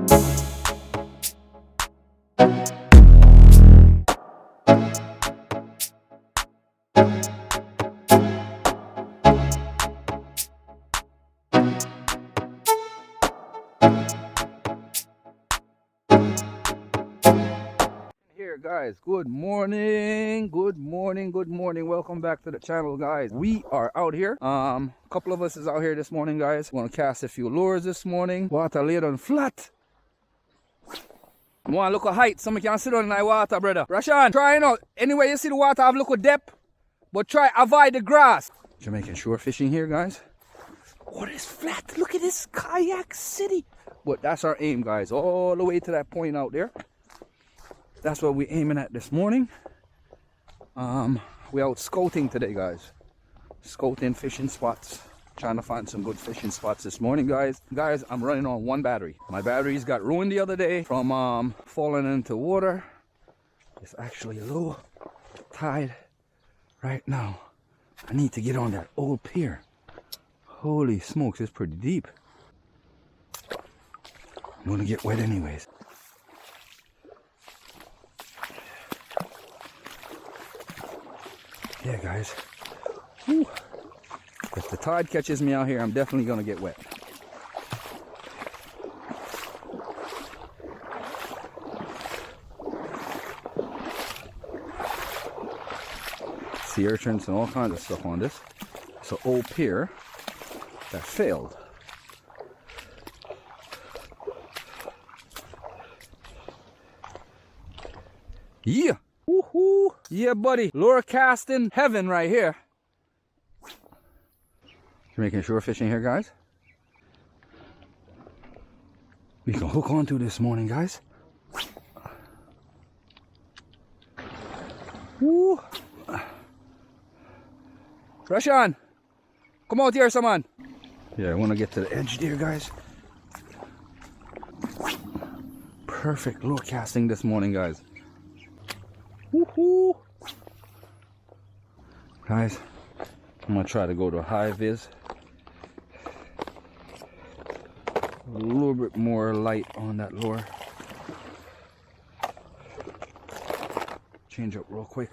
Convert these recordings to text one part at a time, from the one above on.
Guys, good morning, welcome back to the channel, guys. We are out here, a couple of us is out here this morning, guys. Gonna cast a few lures this morning. Water laid on flat. Want to look at height, somebody can sit on in the water, brother. Rashan, try it out. Anyway you see the water have look at depth, but try avoid the grass. Jamaican shore fishing here, guys. What is flat? Look at this kayak city. But that's our aim, guys, all the way to that point out there. That's what we're aiming at this morning. We're out scouting today, guys. Scouting fishing spots. Trying to find some good fishing spots this morning, guys. Guys, I'm running on one battery. My batteries got ruined the other day from falling into water. It's actually low tide right now. I need to get on that old pier. Holy smokes, it's pretty deep. I'm gonna get wet anyways. Yeah, guys. Whew. If the tide catches me out here, I'm definitely gonna get wet. Sea urchins and all kinds of stuff on this. It's an old pier that failed. Yeah. Woohoo! Yeah, buddy. Lure casting heaven right here. Jamaican shore fishing here, guys. We can hook onto this morning, guys. Woo! Rashan, come out here, someone. Yeah, I want to get to the edge there, guys. Perfect lure casting this morning, guys. Woohoo! Guys, I'm gonna try to go to high vis. A little bit more light on that lure. Change up real quick.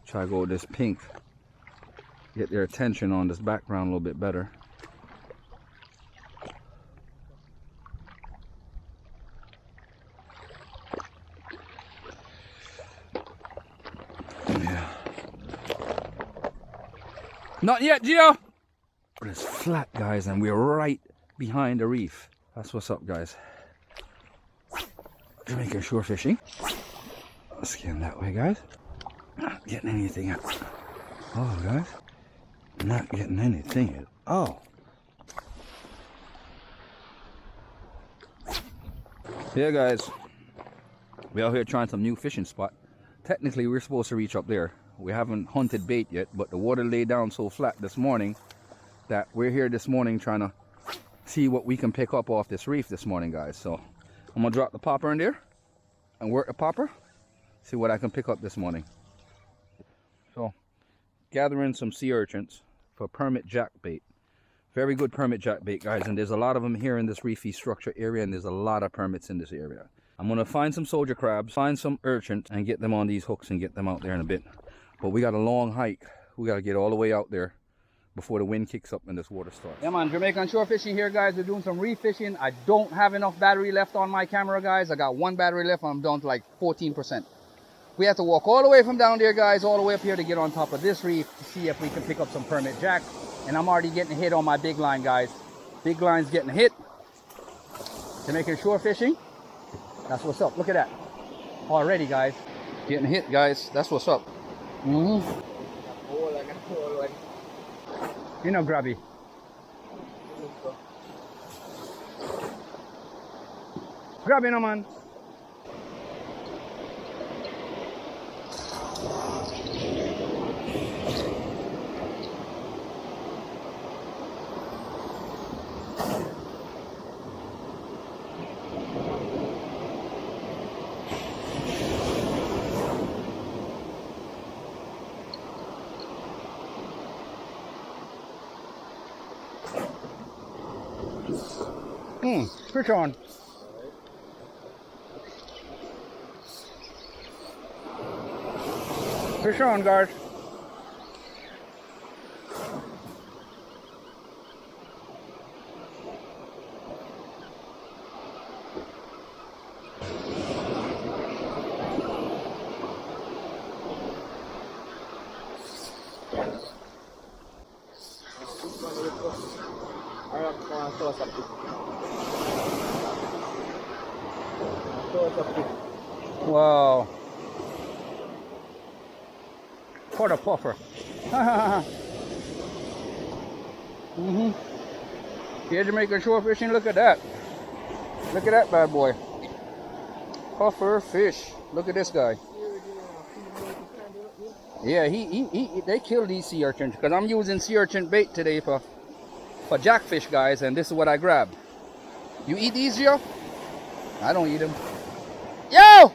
Try to go with this pink. Get their attention on this background a little bit better. Not yet, Gio! But it's flat, guys, and we're right behind the reef. That's what's up, guys. Jamaican shore fishing. Let's skim that way, guys. Not getting anything at all, guys. Not getting anything at all. Yeah, guys. We're out here trying some new fishing spot. Technically, we're supposed to reach up there. We haven't hunted bait yet, but the water laid down so flat this morning that we're here this morning trying to see what we can pick up off this reef this morning, guys. So I'm gonna drop the popper in there and work the popper, see what I can pick up this morning. So gathering some sea urchins for permit jack bait. Very good permit jack bait, guys, and there's a lot of them here in this reefy structure area, and there's a lot of permits in this area. I'm gonna find some soldier crabs, find some urchins, and get them on these hooks and get them out there in a bit. But we got a long hike. We got to get all the way out there before the wind kicks up and this water starts. Yeah, man, Jamaican shore fishing here, guys. We're doing some reef fishing. I don't have enough battery left on my camera, guys. I got one battery left and I'm down to like 14%. We have to walk all the way from down there, guys, all the way up here to get on top of this reef to see if we can pick up some permit jack. And I'm already getting hit on my big line, guys. Big line's getting hit. Jamaican shore fishing. That's what's up. Look at that. Already, guys. Getting hit, guys. That's what's up. You know, grabby. Grab it, no, man. Fish on. Fish on, guys. Wow. What a puffer. Here, Jamaican shore fishing, look at that. Look at that bad boy. Puffer fish. Look at this guy. Yeah, they kill these sea urchins because I'm using sea urchin bait today for jackfish, guys, and this is what I grabbed. You eat these, Gio? I don't eat them. Yo!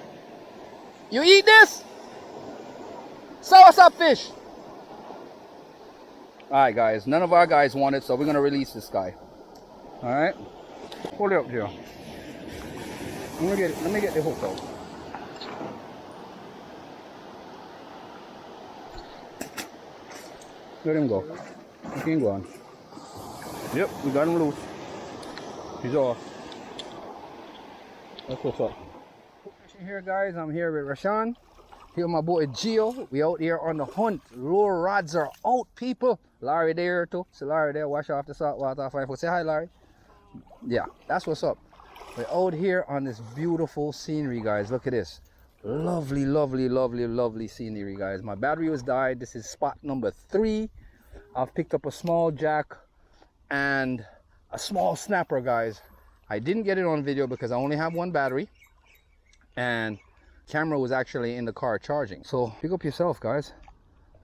You eat this? So what's up, fish? Alright, guys, none of our guys want it, so we're gonna release this guy. Alright? Hold it up, Gio. Let me get the hook out. Let him go. He can go on. Yep, we got him loose. He's off. That's what's up. Fishing here, guys. I'm here with Rashawn. Here with my boy Gio. We out here on the hunt. Lure rods are out, people. Larry there too. So Larry there. Wash off the salt water. Say hi, Larry. Yeah, that's what's up. We're out here on this beautiful scenery, guys. Look at this. Lovely, lovely, lovely, lovely scenery, guys. My battery was died. This is spot number 3. I've picked up a small jack and a small snapper, guys. I didn't get it on video because I only have one battery and camera was actually in the car charging. So pick up yourself, guys.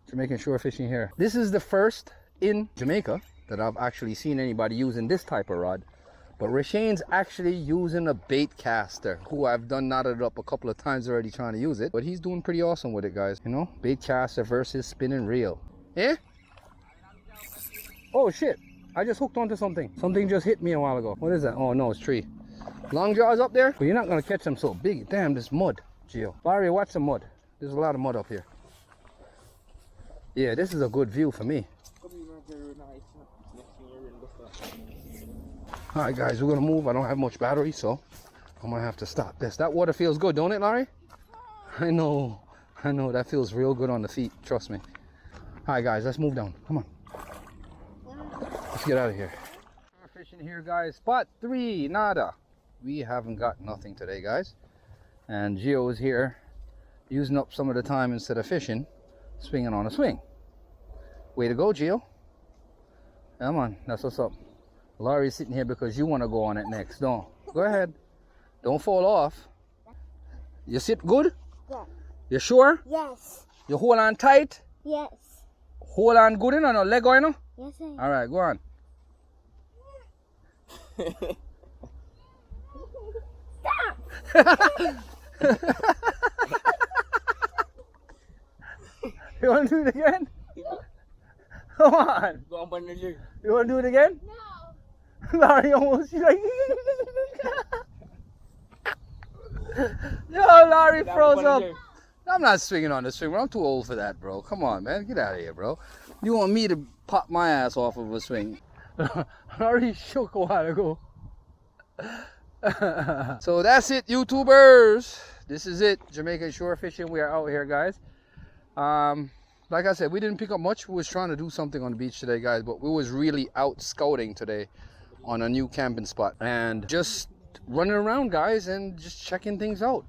Jamaican shore fishing here. This is the first in Jamaica that I've actually seen anybody using this type of rod. But Rashane's actually using a bait caster, who I've done knotted up a couple of times already trying to use it. But he's doing pretty awesome with it, guys. You know, bait caster versus spinning reel. Eh? Oh shit, I just hooked onto something. Something just hit me a while ago. What is that? Oh no, it's tree. Long jaws up there? But you're not gonna catch them so big. Damn, this mud, Gio. Larry, watch the mud. There's a lot of mud up here. Yeah, this is a good view for me. Alright guys, we're gonna move. I don't have much battery, so I'm gonna have to stop this. That water feels good, don't it, Larry? I know, that feels real good on the feet, trust me. Alright guys, let's move down. Come on. Let's get out of here. We're fishing here, guys. Spot 3, nada. We haven't got nothing today, guys. And Gio is here using up some of the time instead of fishing, swinging on a swing. Way to go, Gio. Come on, that's what's up. Laurie's sitting here because you want to go on it next. Don't. Go ahead. Don't fall off. You sit good? Yeah. You sure? Yes. You hold on tight? Yes. Hold on good, no leg going on? Yes, sir. All right, go on. Stop! You want to do it again? Come on. Go on, you want to do it again? No. Larry almost, she's like, yo, Larry froze up. I'm not swinging on the swing, bro. I'm too old for that, bro. Come on, man. Get out of here, bro. You want me to pop my ass off of a swing? Larry shook a while ago. So that's it, YouTubers. This is it. Jamaican shore fishing. We are out here, guys. Like I said, we didn't pick up much. We was trying to do something on the beach today, guys, but we was really out scouting today on a new camping spot and just running around, guys, and just checking things out.